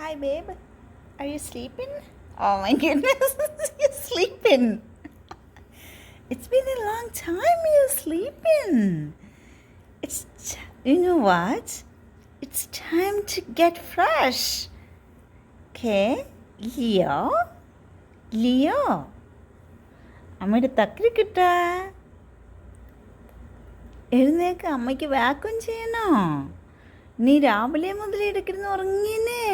Hi, babe. Are you sleeping? Oh my goodness, you're sleeping. It's been a long time you're sleeping. You know what? It's time to get fresh. Okay, Leo, അമ്മയുടെ തക്കരിക്കിട്ട എഴുന്നേക്ക്, അമ്മയ്ക്ക് vacuum ചെയ്യണോ? നീ രാവിലെ മുതൽ ഇടയ്ക്കിരുന്ന് ഉറങ്ങിയേ.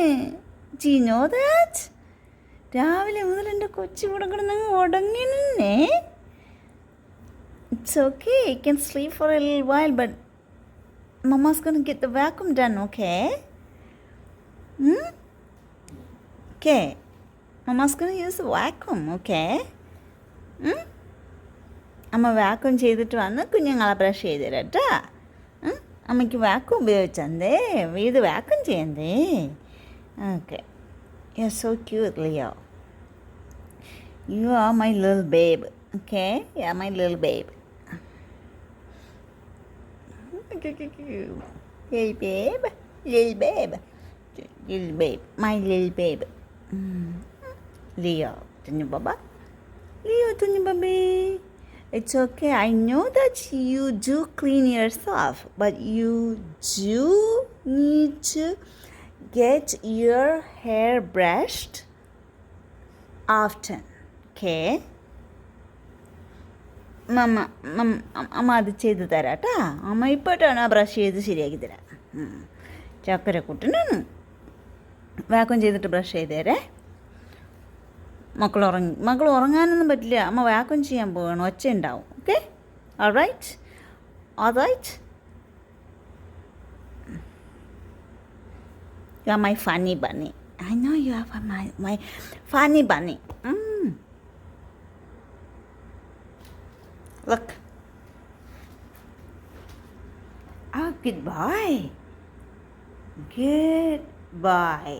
Do you know that? രാവിലെ മുതൽ എൻ്റെ കൊച്ചു ഇവിടെ കിടന്നങ്ങ് ഉടങ്ങിനേ. It's okay, you can sleep for a little while, but Mama's gonna get the vacuum done, okay? Okay, Mama's gonna use the vacuum, okay? അമ്മ വാക്വം ചെയ്തിട്ട് വന്ന് കുഞ്ഞുങ്ങളെ ബ്രഷ് ചെയ്ത് തരാം കേട്ടോ. അമ്മയ്ക്ക് വാക്വം ഉപയോഗിച്ചേ, ഇത് വാക്വം ചെയ്യണ്ടേ. Okay, you are so cute Leo. You are my little babe, okay? You are my little babe. Little babe, little babe, little babe, my little babe. Leo, tunyo baba? Leo, tunyo baby. It's okay. I know that you do clean yourself, but you do need to get your hair brushed often. Okay? അമ്മ അത് ചെയ്ത് തരാം കേട്ടോ. അമ്മ ഇപ്പോഴാണ് brush ചെയ്ത് ശരിയാക്കി തരാം. ചക്കര കുട്ടനാണ് വാക്വം ചെയ്തിട്ട് ബ്രഷ് ചെയ്ത് തരേ. മക്കൾ ഉറങ്ങാനൊന്നും പറ്റില്ല. അമ്മ വാക്വം ചെയ്യാൻ പോവുകയാണ്, ഒച്ച ഉണ്ടാവും. Okay, alright, alright. You are my funny bunny. I know you are my funny bunny. Look. Oh, good boy. Good boy.